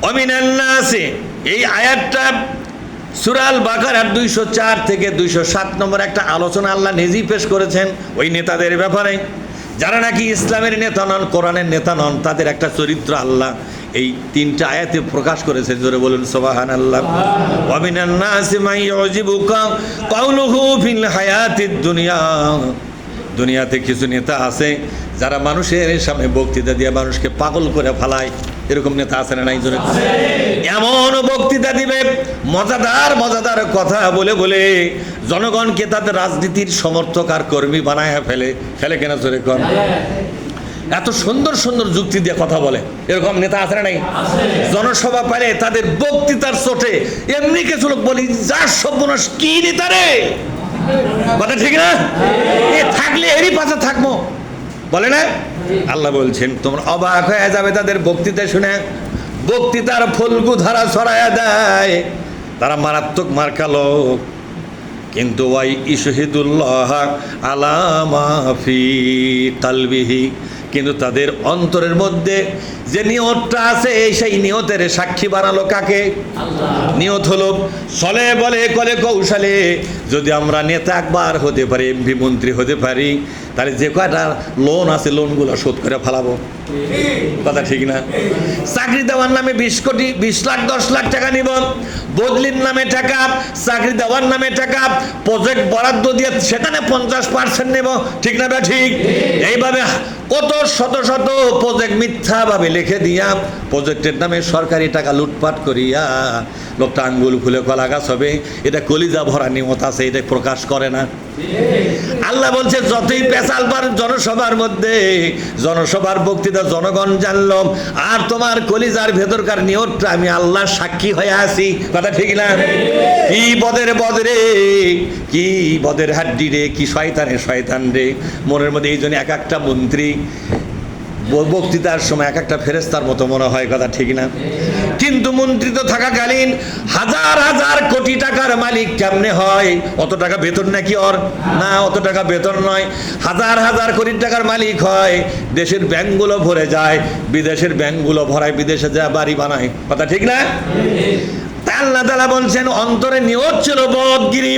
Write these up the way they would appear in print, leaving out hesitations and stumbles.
অমিনান নাসি, এই আয়াতটা সূরা আল বাকারার 204 থেকে 207 নম্বর একটা আলোচনা আল্লাহ নিজেই পেশ করেছেন ওই নেতাদের ব্যাপারে, যারা নাকি ইসলামের নেতা নন, কোরআনের নেতা নন, তাদের একটা চরিত্র আল্লাহ এই 3টা আয়াতে প্রকাশ করেছেন। জোরে বলুন সুবহানাল্লাহ। ওয়া মিনান নাসি মান ইউজিবুকা কাউলুহু ফিল হায়াতিদ দুনিয়া, দুনিয়াতে কিছু নেতা আছে যারা মানুষের সামনে বক্তৃতা দিয়ে মানুষকে পাগল করে ফেলায়। এরকম নেতা আছে না নাই? জোরে এমন বক্তৃতা দিবে, মজাদার মজাদার কথা বলে বলে জনগণকে তাদের রাজনীতির সমর্থক আর কর্মী বানায় ফেলে কেনা। জোরে কোন এত সুন্দর সুন্দর যুক্তি দিয়ে কথা বলে, এরকম নেতা আছে না নাই? জনসভা পারে তাদের বক্তৃতার চোটে এমনি কিছু লোক বলি, যার সর্বনাশ, কি নেতা রে, কথা ঠিক না? এ থাকলে এরই পাশে থাকবো বলে না? আল্লাহ বলছেন তোমরা অবাক হয়ে যাবে তাদের বক্তৃতা শুনে। বক্তৃতার ফলগু ধারা ছড়ায়া দেয়, তারা মারাত্মক মার্কা লোক, কিন্তু ওয়াই ইশহিদুল্লাহ আলা মা ফি কালবিহি, কিন্তু তাদের অন্তরের মধ্যে যে নিয়তটা আছে সেই নিয়তের সাক্ষী বানালো কাকে? নিয়ত হলো চলে বলে কলে কৌশলে, যদি আমরা নেতা একবার হতে পারি, এমপি মন্ত্রী হতে পারি, তাহলে যে কয়টা লোন আছে লোনগুলো শোধ করে ফেলাবো। কথা ঠিক না? চাকরি দেওয়ার নামে 20 কোটি 20 লাখ 10 লাখ টাকা নিব, বদলির নামে টাকা, চাকরি দেওয়ার নামে টাকা, প্রজেক্ট বরাদ্দ দিয়ে সেখানে 50% নেব, ঠিক না? ঠিক এইভাবে কত শত শত প্রজেক্ট মিথ্যাভাবে লিখে দিয়া প্রজেক্টের নামে সরকারি টাকা লুটপাট করিয়া লোকটা আঙ্গুল খুলে কলা গাছ হবে। এটা কলিজা ভরা নিয়ত আছে, এটা প্রকাশ করে না। আল্লাহ বলছে যতই পেশাল পার জনসভার মধ্যে, জনসভার বক্তৃতা জনগণ জানল, আর তোমার কলিজার ভেতরকার নিয়তটা আমি আল্লাহ সাক্ষী হয়ে আছি। কথা ঠিক না? কি বদের বদরে, কি বদের হাড্ডি রে, কি শয়তানের শয়তান রে মনের মধ্যে। এই জন্য এক একটা মন্ত্রী বক্তৃতার সময় এক একটা ফেরেস্তার মতো মনে হয়। কথা ঠিক না? কিন্তু মন্ত্রী তো থাকাকালীন হাজার হাজার কোটি টাকার মালিক কেমনে হয়? অত টাকা বেতন নাকি ওর? না, অত টাকা বেতন নয়, হাজার হাজার কোটি টাকার মালিক হয়। দেশের ব্যাংকগুলো ভরে যায়, বিদেশের ব্যাংকগুলো ভরায়, বিদেশে যা বাড়ি বানায়। কথা ঠিক না? আল্লাহ তাআলা বলছেন অন্তরে নিয়ত ছিল বদগিরি,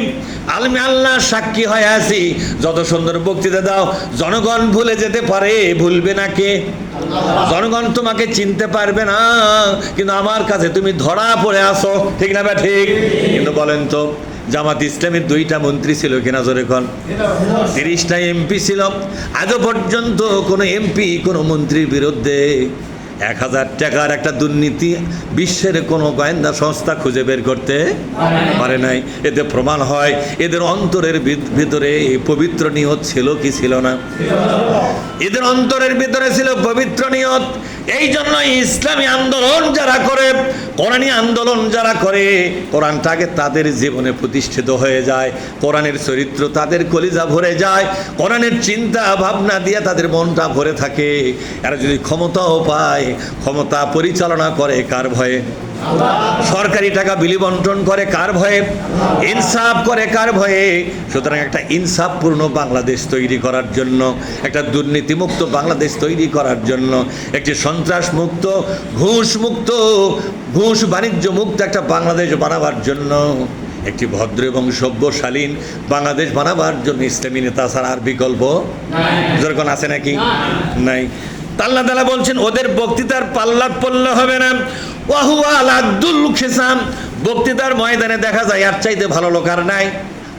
আমি আল্লাহ সাক্ষী হয়ে আছি। যত সুন্দর বক্তৃতা দাও, জনগণ ভুলে যেতে পারে, ভুলবে না কে? জনগণ তোমাকে চিনতে পারবে না, কিন্তু আমার কাছে তুমি ধরা পড়ে আসো, ঠিক না? ঠিক। কিন্তু বলেন তো, জামাত ইসলামের 2টা মন্ত্রী ছিল কিনা? জোরে কোন? 30টা এমপি ছিল। আজও পর্যন্ত কোনো এমপি কোনো মন্ত্রীর বিরুদ্ধে 1000 টাকার একটা দুর্নীতি বিশ্বের কোনো গোয়েন্দা সংস্থা খুঁজে বের করতে পারে নাই। এতে প্রমাণ হয় এদের অন্তরের ভিতরে পবিত্র নিয়ত ছিল কি ছিল না? এদের অন্তরের ভিতরে ছিল পবিত্র নিয়ত। এই জন্য ইসলামী আন্দোলন যারা করে, কোরআনী আন্দোলন যারা করে, কোরআনটাকে তাদের জীবনে প্রতিষ্ঠিত হয়ে যায়, কোরআনের চরিত্র তাদের কলিজা ভরে যায়, কোরআনের চিন্তা ভাবনা দিয়ে তাদের মনটা ভরে থাকে। এরা যদি ক্ষমতাও পায়, ক্ষমতা পরিচালনা করে কার ভয়ে? সরকারি টাকা বিলি বন্টন করে কার ভয়ে? ইনসাফ করে কার ভয়ে? সুতরাং একটা ইনসাফপূর্ণ বাংলাদেশ তৈরি করার জন্য, একটা দুর্নীতিমুক্ত বাংলাদেশ তৈরি করার জন্য, একটি সন্ত্রাস মুক্ত, ঘুষ মুক্ত, ঘুষ বাণিজ্য মুক্ত একটা বাংলাদেশ বানাবার জন্য, একটি ভদ্র এবং সভ্যশালীন বাংলাদেশ বানাবার জন্য ইসলামী নেতা ছাড়া আর বিকল্প যেরকম আছে নাকি? নাই। আল্লাহ তাআলা বলছেন ওদের বক্তৃতার পাল্লা পড়লে হবে না। ওয়াহুয়া আলাদুল খিসাম, বক্তৃতার ময়দানে দেখা যায় আর চাইতে ভালো লোক আর নাই।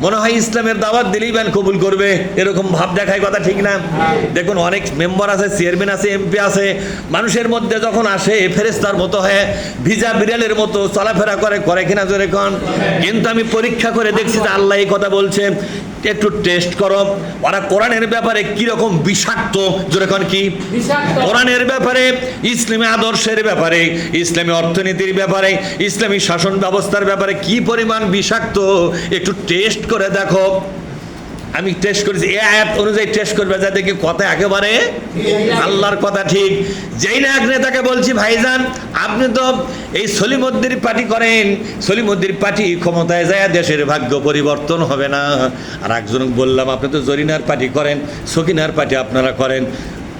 মনে হয় ইসলামের দাওয়াত দিলেই ব্যান কবুল করবে, এরকম ভাব দেখায়। কথা ঠিক না? দেখুন অনেক মেম্বার আছে, চেয়ারম্যান আছে, এমপি আছে, মানুষের মধ্যে যখন আসে ফেরেশতার মতো হয়ে ভিজা বিড়ালের মতো চলাফেরা করে কিনা জোরে কোন? কিন্তু আমি পরীক্ষা করে দেখছি যে আল্লাহ এই কথা বলছে, একটু টেস্ট করো ওরা কোরআনের ব্যাপারে কিরকম বিষাক্ত। জোরে কোন? কি কোরআনের ব্যাপারে, ইসলামী আদর্শের ব্যাপারে, ইসলামী অর্থনীতির ব্যাপারে, ইসলামী শাসন ব্যবস্থার ব্যাপারে কি পরিমাণ বিষাক্ত একটু টেস্ট করে দেখো। আমি টেস্ট করেছি, এই আয়াত অনুযায়ী টেস্ট করবে, যা দেখি কথা একেবারে আল্লাহর কথা ঠিক। যেই না এক নেতাকে বলছি, ভাইজান আপনি তো এই সলিমুদ্দিন পার্টি করেন, সলিমুদ্দিন পার্টি ক্ষমতায় যায় দেশের ভাগ্য পরিবর্তন হবে না। আর একজন বললাম আপনি তো জরিনার পার্টি করেন, সকিনার পার্টি আপনারা করেন,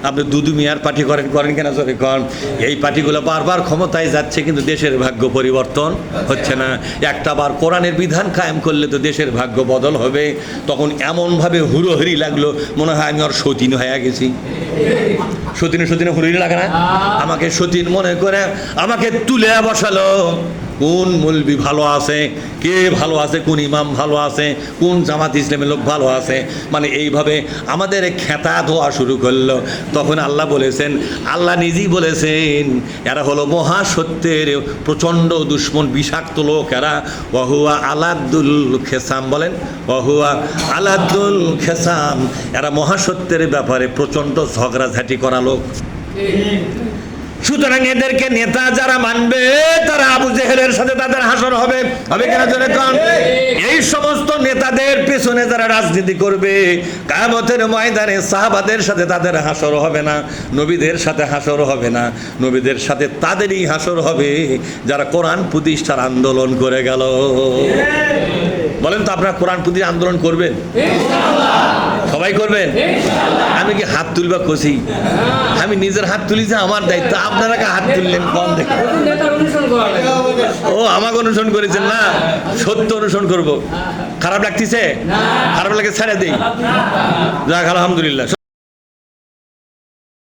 আপনি দুদু মিয়ার পার্টি করেন কেন চলে কন? এই পার্টিগুলো বারবার ক্ষমতায় যাচ্ছে কিন্তু দেশের ভাগ্য পরিবর্তন হচ্ছে না। একটা বার কোরআনের বিধান কায়েম করলে তো দেশের ভাগ্য বদল হবে। তখন এমনভাবে হুড়োহুড়ি লাগলো, মনে হয় আমি ওর সতীন হয়ে গেছি। সতীনে হুড়োহুড়ি লাগে না? আমাকে সতীন মনে করে আমাকে তুলে বসালো। কোন মৌলবি ভালো আছে, কে ভালো আছে, কোন ইমাম ভালো আছে, কোন জামাত ইসলামের লোক ভালো আছে, মানে এইভাবে আমাদের খেতা ধোয়া শুরু করলো। তখন আল্লাহ বলেছেন, আল্লাহ নিজেই বলেছেন এরা হলো মহাসত্যের প্রচণ্ড দুশ্মন, বিষাক্ত লোক এরা। ওয়াহুয়া আলাদ্দুল খেসাম, বলেন ওয়াহুয়া আলাদ্দুল খেসাম, এরা মহাসত্যের ব্যাপারে প্রচণ্ড ঝগড়াঝাটি করা লোক। সুতরাং এদেরকে নেতা যারা মানবে তারা আবু জেহেলের সাথে তাদের হাসর হবে কেন জোরে কোন? এই সমস্ত নেতাদের পেছনে যারা রাজনীতি করবে কিয়ামতের ময়দানে সাহাবাদের সাথে তাদের হাসর হবে না, নবীদের সাথে হাসর হবে না, নবীদের সাথে তাদেরই হাসর হবে যারা কোরআন প্রতিষ্ঠার আন্দোলন করে গেল। বলেন তো আপনারা কোরআন প্রতিষ্ঠার আন্দোলন করবেন? সবাই করবেন? আমি কি হাত তুলবা খুশি? আমি নিজের হাত তুলি যে আমার দায়িত্ব, আপনারা কে হাত তুললেন কম দেখে? ও আমাকে অনুসরণ করেছেন না? সত্য অনুসরণ করব। খারাপ লাগতেছে? খারাপ লাগে ছেড়ে দিই। যাক আলহামদুলিল্লাহ।